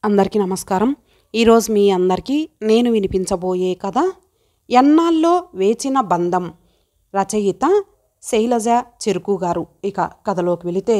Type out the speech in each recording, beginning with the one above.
అందరికీ నమస్కారం. ఈరోజు మీ అందరికీ నేను వినిపించబోయే కథ ఎన్నాళ్ళో వేచిన బంధం. రచయిత శైలజ చెరుకు గారు. ఇక కథలోకి వెళితే,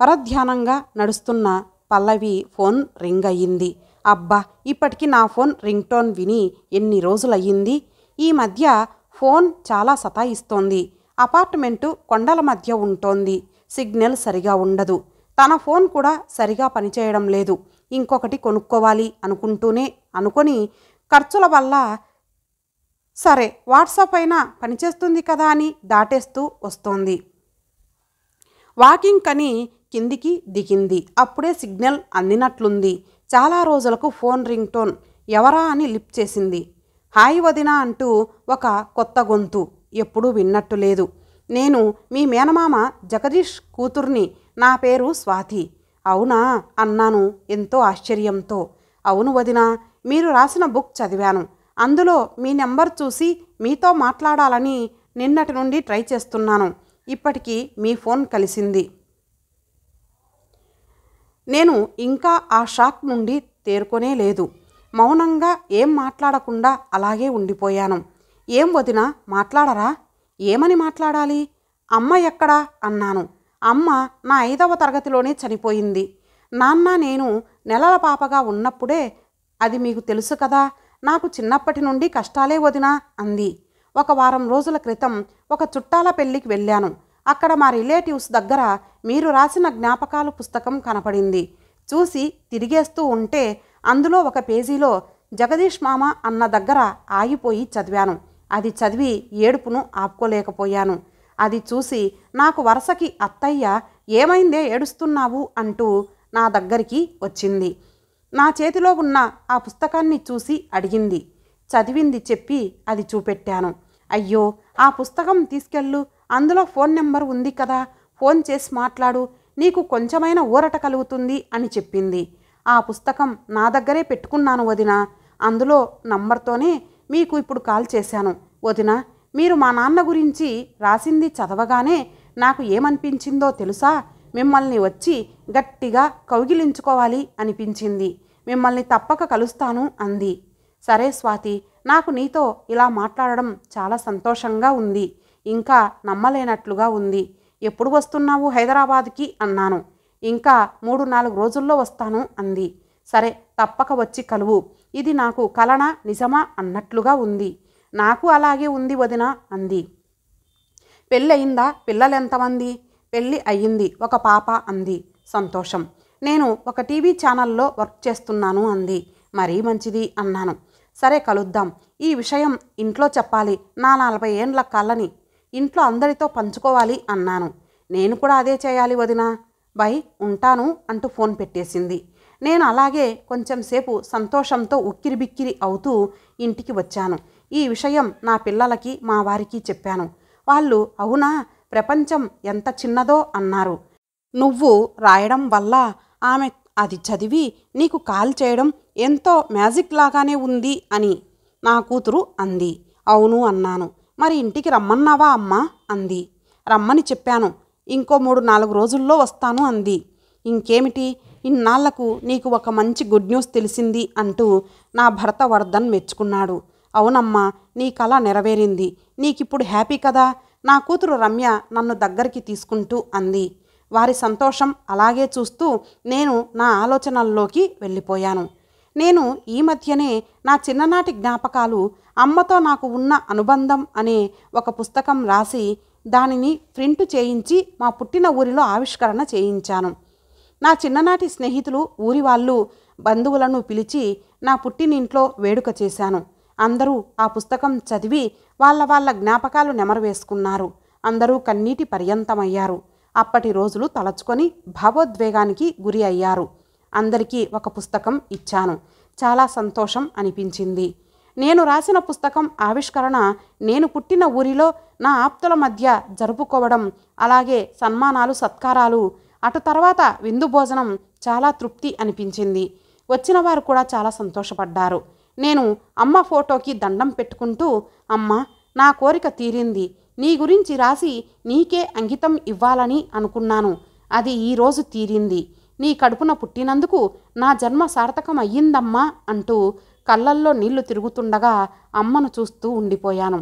పరధ్యానంగా నడుస్తున్న పల్లవి ఫోన్ రింగ్ అయ్యింది. అబ్బా, ఇప్పటికీ నా ఫోన్ రింగ్ టోన్ విని ఎన్ని రోజులయ్యింది. ఈ మధ్య ఫోన్ చాలా సతాయిస్తోంది. అపార్ట్మెంటు కొండల మధ్య ఉంటోంది. సిగ్నల్ సరిగా ఉండదు. తన ఫోన్ కూడా సరిగా పనిచేయడం లేదు. ఇంకొకటి కొనుక్కోవాలి అనుకొని ఖర్చుల వల్ల సరే వాట్సాప్ అయినా పనిచేస్తుంది కదా అని దాటేస్తూ వస్తోంది. వాకింగ్ కని కిందికి దిగింది. అప్పుడే సిగ్నల్ అందినట్లుంది. చాలా రోజులకు ఫోన్ రింగ్ టోన్. ఎవరా అని లిఫ్ట్ చేసింది. హాయ్ వదినా అంటూ ఒక కొత్త గొంతు. ఎప్పుడూ విన్నట్టు లేదు. నేను మీ మేనమామ జగదీష్ కూతుర్ని. నా పేరు స్వాతి. అవునా అన్నాను ఎంతో ఆశ్చర్యంతో. అవును వదినా, మీరు రాసిన బుక్ చదివాను. అందులో మీ నెంబర్ చూసి మీతో మాట్లాడాలని నిన్నటి నుండి ట్రై చేస్తున్నాను. ఇప్పటికీ మీ ఫోన్ కలిసింది. నేను ఇంకా ఆ షాక్ నుండి తేరుకొనే లేదు. మౌనంగా ఏం మాట్లాడకుండా అలాగే ఉండిపోయాను. ఏం వదినా, మాట్లాడరా? ఏమని మాట్లాడాలి? అమ్మ ఎక్కడా అన్నాను. అమ్మ నా 5వ తరగతిలోనే చనిపోయింది. నాన్న నేను నెలల పాపగా ఉన్నప్పుడే. అది మీకు తెలుసు కదా. నాకు చిన్నప్పటి నుండి కష్టాలే వదినా అంది. ఒక వారం రోజుల క్రితం ఒక చుట్టాల పెళ్ళికి వెళ్ళాను. అక్కడ మా రిలేటివ్స్ దగ్గర మీరు రాసిన జ్ఞాపకాలు పుస్తకం కనపడింది. చూసి తిరిగేస్తూ ఉంటే అందులో ఒక పేజీలో జగదీష్ మామ అన్న దగ్గర ఆగిపోయి చదివాను. అది చదివి ఏడుపును ఆపుకోలేకపోయాను. అది చూసి నాకు వరసకి అత్తయ్య ఏమైందే ఏడుస్తున్నావు అంటూ నా దగ్గరికి వచ్చింది. నా చేతిలో ఉన్న ఆ పుస్తకాన్ని చూసి అడిగింది. చదివింది చెప్పి అది చూపెట్టాను. అయ్యో, ఆ పుస్తకం తీసుకెళ్ళు. అందులో ఫోన్ నెంబర్ ఉంది కదా, ఫోన్ చేసి మాట్లాడు, నీకు కొంచెమైనా ఊరట కలుగుతుంది అని చెప్పింది. ఆ పుస్తకం నా దగ్గరే పెట్టుకున్నాను వదినా. అందులో నంబర్తోనే మీకు ఇప్పుడు కాల్ చేశాను. వదినా, మీరు మా నాన్న గురించి రాసింది చదవగానే నాకు ఏమనిపించిందో తెలుసా? మిమ్మల్ని వచ్చి గట్టిగా కౌగిలించుకోవాలి అనిపించింది. మిమ్మల్ని తప్పక కలుస్తాను అంది. సరే స్వాతి, నాకు నీతో ఇలా మాట్లాడడం చాలా సంతోషంగా ఉంది. ఇంకా నమ్మలేనట్లుగా ఉంది. ఎప్పుడు వస్తున్నావు హైదరాబాద్కి అన్నాను. ఇంకా 3-4 రోజుల్లో వస్తాను అంది. సరే, తప్పక వచ్చి కలువు. ఇది నాకు కలనా నిజమా అన్నట్లుగా ఉంది. నాకు అలాగే ఉంది వదినా అంది. పెళ్ళి అయిందా? పిల్లలెంతమంది? పెళ్ళి అయ్యింది, ఒక పాప అంది. సంతోషం. నేను ఒక టీవీ ఛానల్లో వర్క్ చేస్తున్నాను అంది. మరీ మంచిది అన్నాను. సరే కలుద్దాం. ఈ విషయం ఇంట్లో చెప్పాలి. నా 40 ఏండ్ల కళ్ళని ఇంట్లో అందరితో పంచుకోవాలి అన్నాను. నేను కూడా అదే చేయాలి వదినా. బై, ఉంటాను అంటూ ఫోన్ పెట్టేసింది. నేను అలాగే కొంచెం సేపు సంతోషంతో ఉక్కిరిబిక్కిరి అవుతూ ఇంటికి వచ్చాను. ఈ విషయం నా పిల్లలకి మా వారికి చెప్పాను. వాళ్ళు అవునా, ప్రపంచం ఎంత చిన్నదో అన్నారు. నువ్వు రాయడం వల్ల ఆమె అది చదివి నీకు కాల్ చేయడం ఎంతో మ్యాజిక్ లాగానే ఉంది అని నా కూతురు అంది. అవును అన్నాను. మరి ఇంటికి రమ్మన్నావా అమ్మా అంది. రమ్మని చెప్పాను. ఇంకో 3-4 రోజుల్లో వస్తాను అంది. ఇంకేమిటి, ఇన్నాళ్లకు నీకు ఒక మంచి గుడ్ న్యూస్ తెలిసింది అంటూ నా భర్త వర్ధన్ మెచ్చుకున్నాడు. అవునమ్మా, నీ కల నెరవేరింది. నీకిప్పుడు హ్యాపీ కదా? నా కూతురు రమ్య నన్ను దగ్గరికి తీసుకుంటూ అంది. వారి సంతోషం అలాగే చూస్తూ నేను నా ఆలోచనల్లోకి వెళ్ళిపోయాను. నేను ఈ మధ్యనే నా చిన్ననాటి జ్ఞాపకాలు, అమ్మతో నాకు ఉన్న అనుబంధం అనే ఒక పుస్తకం రాసి దానిని ప్రింట్ చేయించి మా పుట్టిన ఊరిలో ఆవిష్కరణ చేయించాను. నా చిన్ననాటి స్నేహితులు, ఊరి వాళ్ళు, బంధువులను పిలిచి నా పుట్టినింట్లో వేడుక చేశాను. అందరూ ఆ పుస్తకం చదివి వాళ్ళ జ్ఞాపకాలు నెమరవేసుకున్నారు. అందరూ కన్నీటి పర్యంతమయ్యారు. అప్పటి రోజులు తలచుకొని భావోద్వేగానికి గురి అయ్యారు. అందరికీ ఒక పుస్తకం ఇచ్చాను. చాలా సంతోషం అనిపించింది. నేను రాసిన పుస్తకం ఆవిష్కరణ నేను పుట్టిన ఊరిలో నా ఆప్తుల మధ్య జరుపుకోవడం, అలాగే సన్మానాలు, సత్కారాలు, అటు తర్వాత విందు భోజనం చాలా తృప్తి అనిపించింది. వచ్చిన వారు కూడా చాలా సంతోషపడ్డారు. నేను అమ్మ ఫోటోకి దండం పెట్టుకుంటూ, అమ్మ, నా కోరిక తీరింది. నీ గురించి రాసి నీకే అంకితం ఇవ్వాలని అనుకున్నాను. అది ఈరోజు తీరింది. నీ కడుపున పుట్టినందుకు నా జన్మ సార్థకం అయ్యిందమ్మా అంటూ కళ్ళల్లో నీళ్లు తిరుగుతుండగా అమ్మను చూస్తూ ఉండిపోయాను.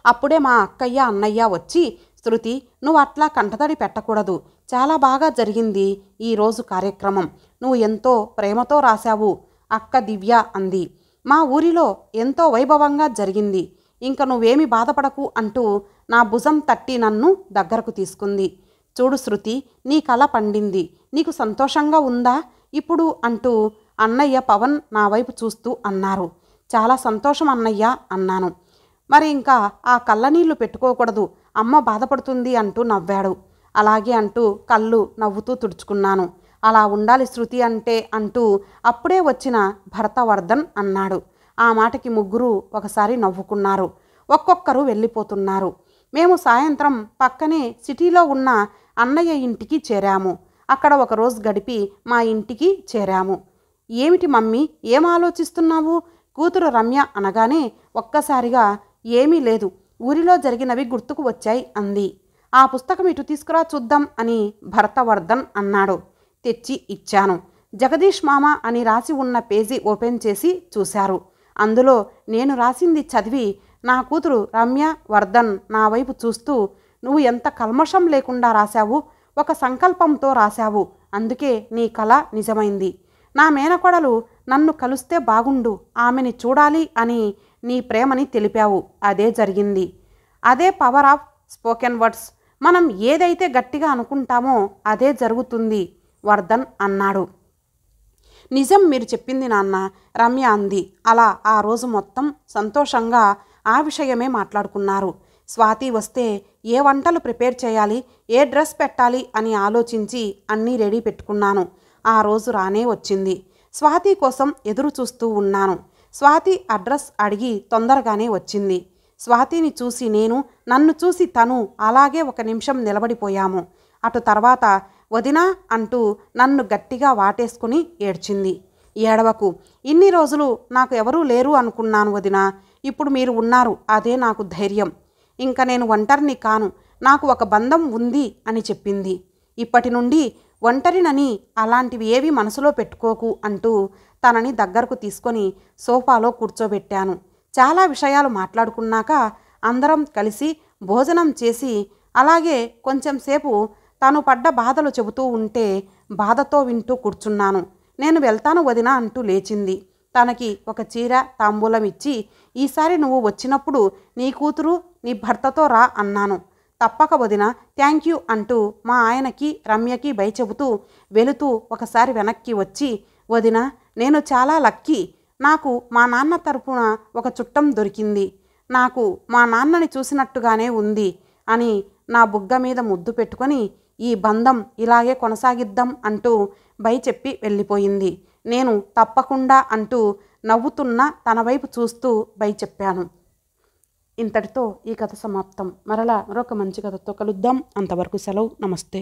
అప్పుడే మా అక్కయ్య అన్నయ్య వచ్చి, శృతి, నువ్వు అట్లా కంటతడి పెట్టకూడదు, చాలా బాగా జరిగింది ఈరోజు కార్యక్రమం, నువ్వు ఎంతో ప్రేమతో రాశావు అక్క దివ్య అంది. మా ఊరిలో ఎంతో వైభవంగా జరిగింది, ఇంక నువ్వేమి బాధపడకు అంటూ నా భుజం తట్టి నన్ను దగ్గరకు తీసుకుంది. చూడు శృతి, నీ కళ పండింది, నీకు సంతోషంగా ఉందా ఇప్పుడు అంటూ అన్నయ్య పవన్ నా వైపు చూస్తూ అన్నారు. చాలా సంతోషం అన్నయ్య అన్నాను. మరి ఇంకా ఆ కళ్ళనీళ్లు పెట్టుకోకూడదు, అమ్మ బాధపడుతుంది అంటూ నవ్వాడు. అలాగే అంటూ కళ్ళు నవ్వుతూ తుడుచుకున్నాను. అలా ఉండాలి శృతి అంటే అంటూ అప్పుడే వచ్చిన భర్త వర్ధన్ అన్నాడు. ఆ మాటకి ముగ్గురు ఒకసారి నవ్వుకున్నారు. ఒక్కొక్కరు వెళ్ళిపోతున్నారు. మేము సాయంత్రం పక్కనే సిటీలో ఉన్న అన్నయ్య ఇంటికి చేరాము. అక్కడ ఒకరోజు గడిపి మా ఇంటికి చేరాము. ఏమిటి మమ్మీ, ఏం ఆలోచిస్తున్నావు? కూతురు రమ్య అనగానే ఒక్కసారిగా ఏమీ లేదు, ఊరిలో జరిగినవి గుర్తుకు వచ్చాయి అంది. ఆ పుస్తకం ఇటు తీసుకురా చూద్దాం అని భర్త వర్ధన్ అన్నాడు. తెచ్చి ఇచ్చాను. జగదీష్ మామ అని రాసి ఉన్న పేజీ ఓపెన్ చేసి చూశారు. అందులో నేను రాసింది చదివి నా కూతురు రమ్య వర్ధన్ నా వైపు చూస్తూ, నువ్వు ఎంత కల్మషం లేకుండా రాశావు, ఒక సంకల్పంతో రాశావు, అందుకే నీ కళ నిజమైంది. నా మేనకోడలు నన్ను కలిస్తే బాగుండు, ఆమెని చూడాలి అని నీ ప్రేమని తెలిపావు, అదే జరిగింది. అదే పవర్ ఆఫ్ స్పోకెన్ వర్డ్స్. మనం ఏదైతే గట్టిగా అనుకుంటామో అదే జరుగుతుంది వర్ధన్ అన్నాడు. నిజం మీరు చెప్పింది నాన్న, రమ్య అంది. అలా ఆ రోజు మొత్తం సంతోషంగా ఆ విషయమే మాట్లాడుకున్నారు. స్వాతి వస్తే ఏ వంటలు ప్రిపేర్ చేయాలి, ఏ డ్రెస్ పెట్టాలి అని ఆలోచించి అన్నీ రెడీ పెట్టుకున్నాను. ఆ రోజు రానే వచ్చింది. స్వాతి కోసం ఎదురు చూస్తూ ఉన్నాను. స్వాతి అడ్రస్ అడిగి తొందరగానే వచ్చింది. స్వాతిని చూసి నేను, నన్ను చూసి తను అలాగే ఒక నిమిషం నిలబడిపోయాము. అటు తర్వాత వదినా అంటూ నన్ను గట్టిగా వాటేసుకుని ఏడ్చింది. ఏడవకు, ఇన్ని రోజులు నాకు ఎవరూ లేరు అనుకున్నాను వదినా, ఇప్పుడు మీరు ఉన్నారు, అదే నాకు ధైర్యం. ఇంకా నేను ఒంటరిని కాను, నాకు ఒక బంధం ఉంది అని చెప్పింది. ఇప్పటి నుండి ఒంటరినని అలాంటివి ఏవి మనసులో పెట్టుకోకు అంటూ తనని దగ్గరకు తీసుకొని సోఫాలో కూర్చోబెట్టాను. చాలా విషయాలు మాట్లాడుకున్నాక అందరం కలిసి భోజనం చేసి అలాగే కొంచెం సేపు తను పడ్డ బాధలు చెబుతూ ఉంటే బాధతో వింటూ కూర్చున్నాను. నేను వెళ్తాను వదినా అంటూ లేచింది. తనకి ఒక చీర తాంబూలం ఇచ్చి, ఈసారి నువ్వు వచ్చినప్పుడు నీ కూతురు నీ భర్తతో రా అన్నాను. తప్పక వదినా, థ్యాంక్ యూ అంటూ మా ఆయనకి రమ్యకి బై చెబుతూ వెళుతూ ఒకసారి వెనక్కి వచ్చి, వదినా నేను చాలా లక్కీ, నాకు మా నాన్న తరపున ఒక చుట్టం దొరికింది, నాకు మా నాన్నని చూసినట్టుగానే ఉంది అని నా బుగ్గ మీద ముద్దు పెట్టుకొని ఈ బంధం ఇలాగే కొనసాగిద్దాం అంటూ బై చెప్పి వెళ్ళిపోయింది. నేను తప్పకుండా అంటూ నవ్వుతున్న తన వైపు చూస్తూ బై చెప్పాను. ఇంతటితో ఈ కథ సమాప్తం. మరలా మరొక మంచి కథతో కలుద్దాం. అంతవరకు సెలవు. నమస్తే.